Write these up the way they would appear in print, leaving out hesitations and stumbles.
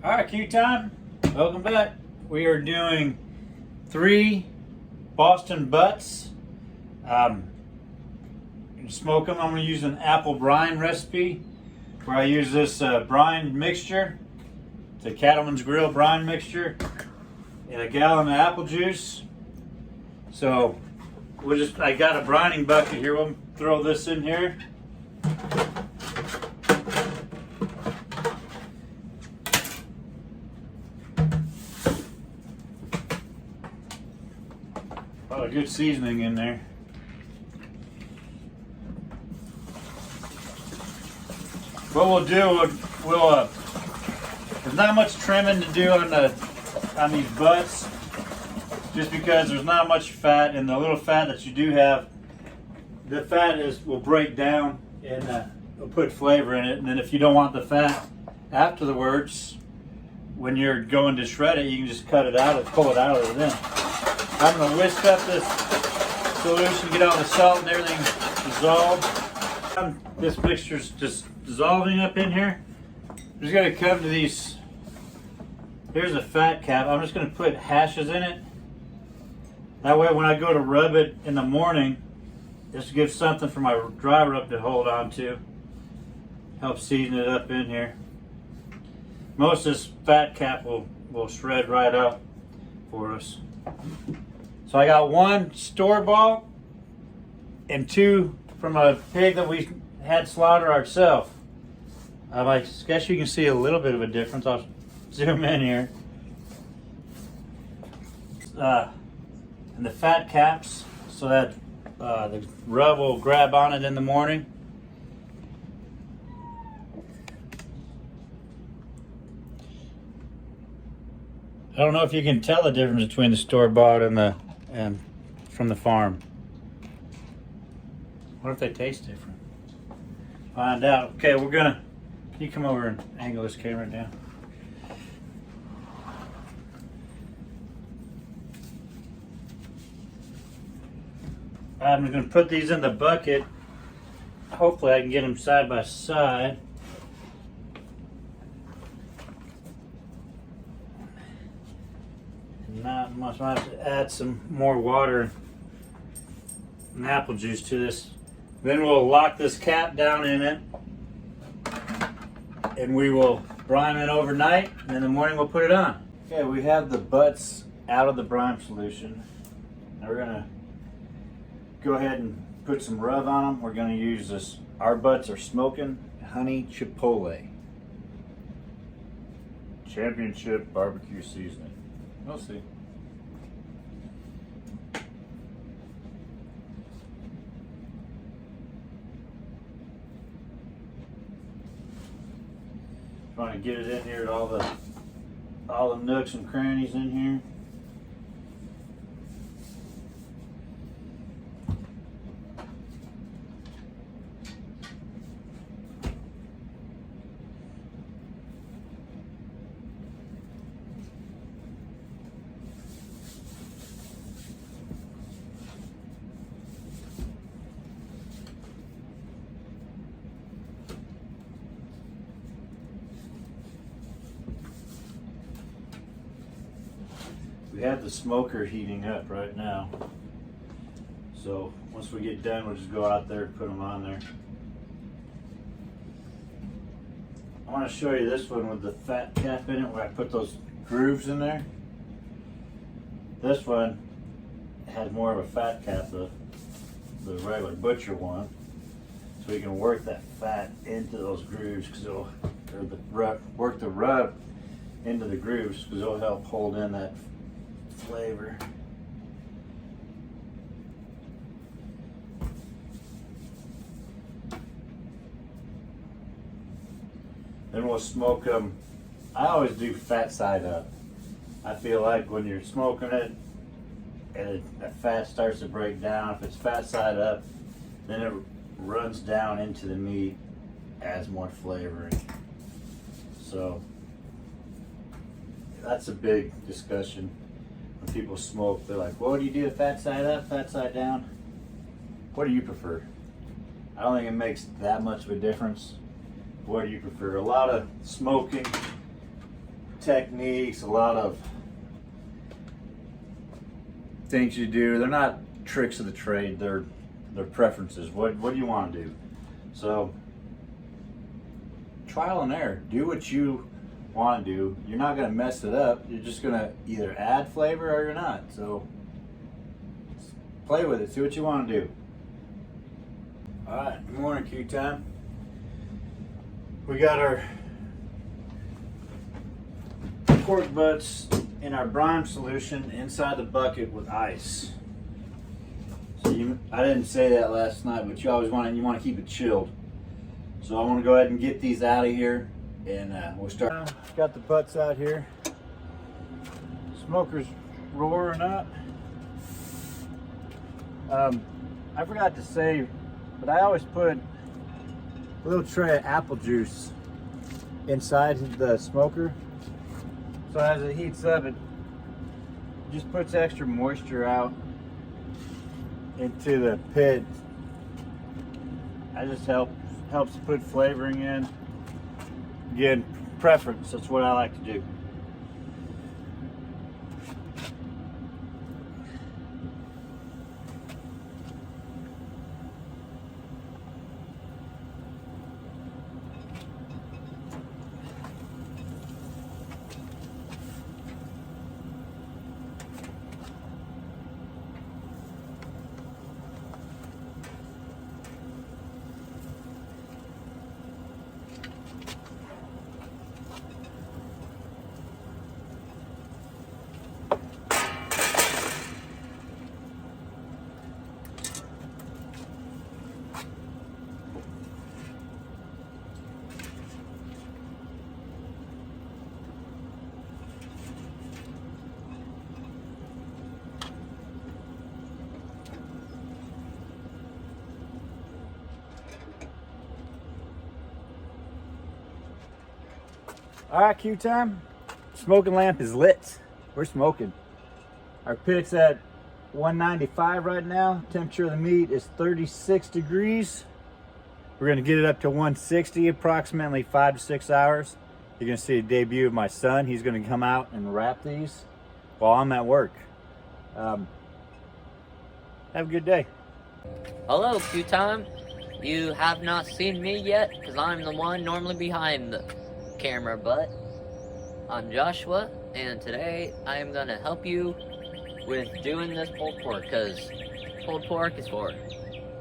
All right, Q time. Welcome back. We are doing 3 Boston butts. Smoke them. I'm going to use an apple brine recipe where I use this brine mixture. It's a Cattleman's Grill brine mixture and a gallon of apple juice. So I got a brining bucket here. We'll throw this in here. A good seasoning in there. What we'll do, there's not much trimming to do on these butts, just because there's not much fat, and the little fat that you do have, the fat will break down and will put flavor in it. And then if you don't want the fat afterwards, when you're going to shred it, you can just cut it out and pull it out of it then. I'm going to whisk up this solution, get all the salt and everything dissolved. This mixture's just dissolving up in here. I'm just going to come to these. Here's a fat cap. I'm just going to put hashes in it. That way when I go to rub it in the morning, this gives something for my dry rub to hold on to. Help season it up in here. Most of this fat cap will shred right up for us. So I got 1 store-bought and 2 from a pig that we had slaughtered ourselves. I guess you can see a little bit of a difference. I'll zoom in here. And the fat caps, so that the rub will grab on it in the morning. I don't know if you can tell the difference between the store-bought and from the farm. What if they taste different? Find out. Okay, can you come over and angle this camera down? I'm going to put these in the bucket. Hopefully I can get them side by side. Not much. I have to add some more water and apple juice to this. Then we'll lock this cap down in it, and we will brine it overnight, and in the morning we'll put it on. Okay, we have the butts out of the brine solution. Now we're gonna go ahead and put some rub on them. We're gonna use this. Our butts are smoking honey chipotle. Championship barbecue seasoning. We'll see. Trying to get it in here at all the nooks and crannies in here. We have the smoker heating up right now. So once we get done, we'll just go out there and put them on there. I want to show you this one with the fat cap in it, where I put those grooves in there. This one has more of a fat cap, the regular butcher one. So you can work that fat into those grooves, work the rub into the grooves, because it'll help hold in that flavor. Then we'll smoke them. I always do fat side up. I feel like when you're smoking it and that fat starts to break down, if it's fat side up, then it runs down into the meat, adds more flavoring. So that's a big discussion. When people smoke, they're like, well, what do you do, fat side up, fat side down? What do you prefer? I don't think it makes that much of a difference. What do you prefer? A lot of smoking techniques, a lot of things you do. They're not tricks of the trade, they're preferences. What do you want to do? So trial and error. Do what you want to do. You're not going to mess it up. You're just going to either add flavor or you're not. So play with it. See what you want to do. All right, good morning, Q time. We got our pork butts in our brine solution inside the bucket with ice. So I didn't say that last night, but you always want to keep it chilled. So I want to go ahead and get these out of here, and we'll start. Got the butts out here. Smoker's roaring up. I forgot to say, but I always put a little tray of apple juice inside the smoker. So as it heats up, it just puts extra moisture out into the pit. That just helps put flavoring in. Again, preference, that's what I like to do. All right, Q time. Smoking lamp is lit. We're smoking. Our pit's at 195 right now. Temperature of the meat is 36 degrees. We're gonna get it up to 160, approximately 5 to 6 hours. You're gonna see a debut of my son. He's gonna come out and wrap these while I'm at work. Have a good day. Hello, Q time. You have not seen me yet, because I'm the one normally behind the camera, but I'm Joshua, and today I am gonna help you with doing this pulled pork, because pulled pork is for,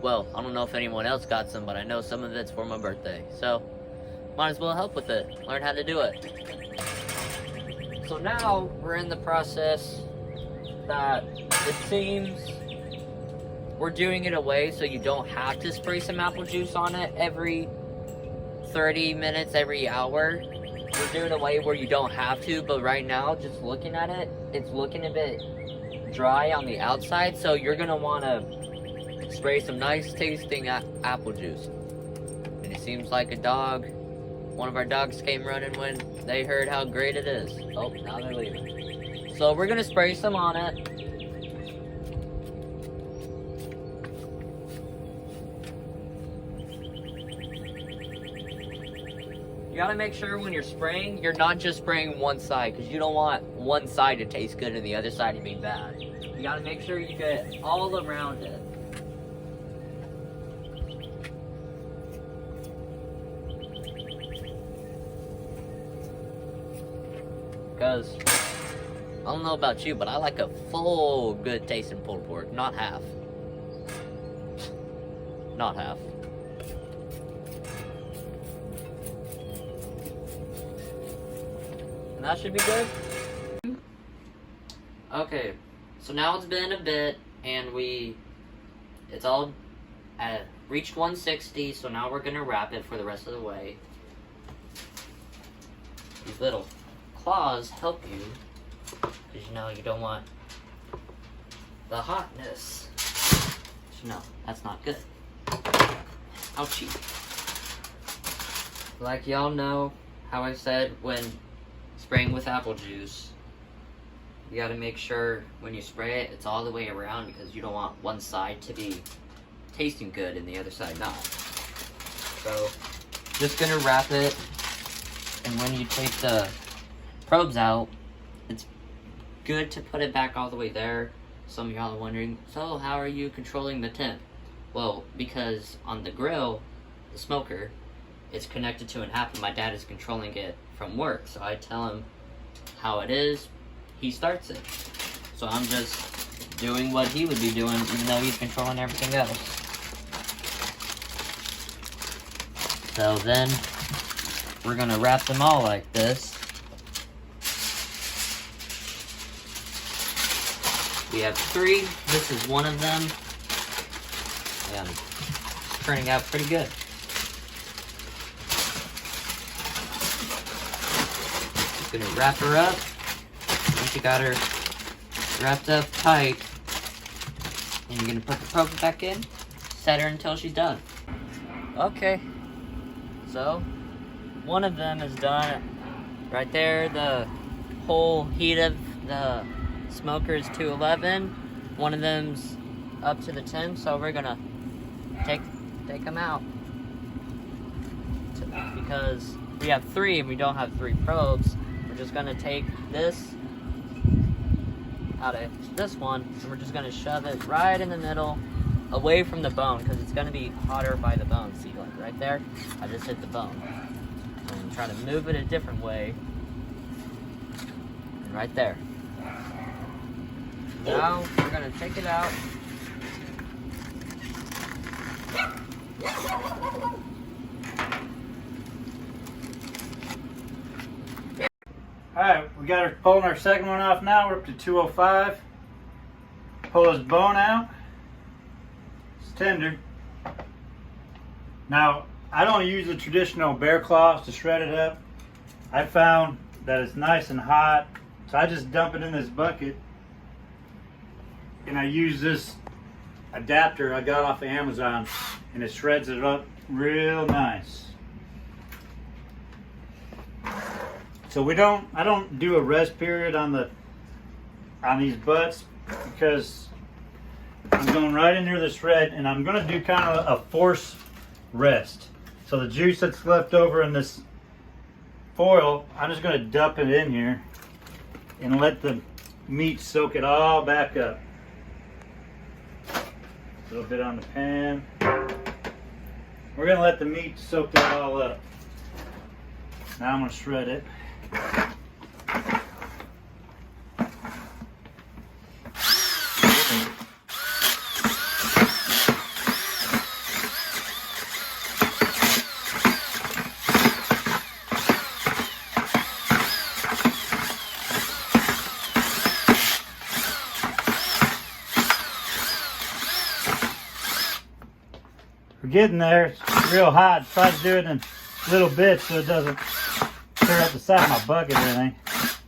well, I don't know if anyone else got some, but I know some of it's for my birthday, so might as well help with it, learn how to do it. So now we're in the process that it seems we're doing it away so you don't have to spray some apple juice on it every 30 minutes, every hour. We're doing a way where you don't have to, but right now, just looking at it, it's looking a bit dry on the outside, so you're gonna wanna spray some nice tasting apple juice. And it seems like one of our dogs came running when they heard how great it is. Oh, now they're leaving. So we're gonna spray some on it. You gotta make sure when you're spraying, you're not just spraying one side, because you don't want one side to taste good and the other side to be bad. You gotta make sure you get all around it. Because, I don't know about you, but I like a full, good tasting pulled pork, not half. Not half. That should be good. Okay, so now it's been a bit, and it's all reached 160, so now we're gonna wrap it for the rest of the way. These little claws help you, because you know you don't want the hotness. No, that's not good. Ouchie. Like y'all know how I said when spraying with apple juice, you gotta make sure when you spray it, it's all the way around, because you don't want one side to be tasting good and the other side not. So, just gonna wrap it, and when you take the probe's out, it's good to put it back all the way there. Some of y'all are wondering, so how are you controlling the temp? Well, because on the grill, the smoker, it's connected to an app and my dad is controlling it from work. So I tell him how it is, he starts it. So I'm just doing what he would be doing even though he's controlling everything else. So then we're gonna wrap them all like this. We have 3. This is one of them. And it's turning out pretty good. Just gonna wrap her up. Once you got her wrapped up tight, and you're gonna put the probe back in, set her until she's done. Okay, so one of them is done. Right there, the whole heat of the smoker is 211. One of them's up to the 10, so we're gonna take them out. Because we have 3 and we don't have 3 probes, we're just gonna take this out of this one and we're just gonna shove it right in the middle, away from the bone, because it's gonna be hotter by the bone. See, like right there, I just hit the bone. So I'm trying to move it a different way. And right there. Now we're gonna take it out. Alright, we got her pulling our second one off now. We're up to 205. Pull his bone out. It's tender. Now, I don't use the traditional bear claws to shred it up. I found that it's nice and hot, so I just dump it in this bucket. And I use this adapter I got off of Amazon, and it shreds it up real nice. So I don't do a rest period on these butts, because I'm going right in near the shred, and I'm going to do kind of a force rest. So the juice that's left over in this foil, I'm just going to dump it in here and let the meat soak it all back up. A little bit on the pan. We're going to let the meat soak that all up. Now I'm going to shred it. We're getting there. It's real hot. Try to do it in little bits so it doesn't tear up the side of my bucket or anything.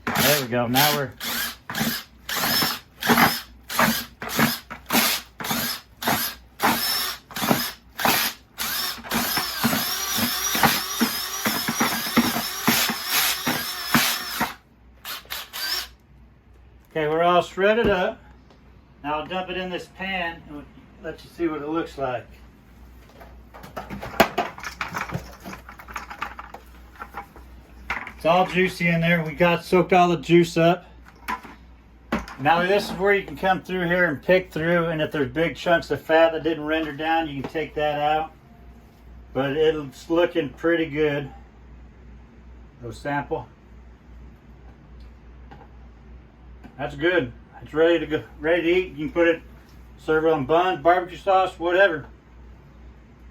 There we go. Now we're okay. We're all shredded up. Now I'll dump it in this pan and let you see what it looks like. It's all juicy in there. We got soaked all the juice up. Now this is where you can come through here and pick through, and if there's big chunks of fat that didn't render down, you can take that out. But it's looking pretty good. Go sample. That's good. It's ready to go, ready to eat. You can put it, serve it on buns, barbecue sauce, whatever.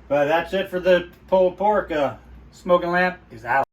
But that's it for the pulled pork. Smoking Lamp is out.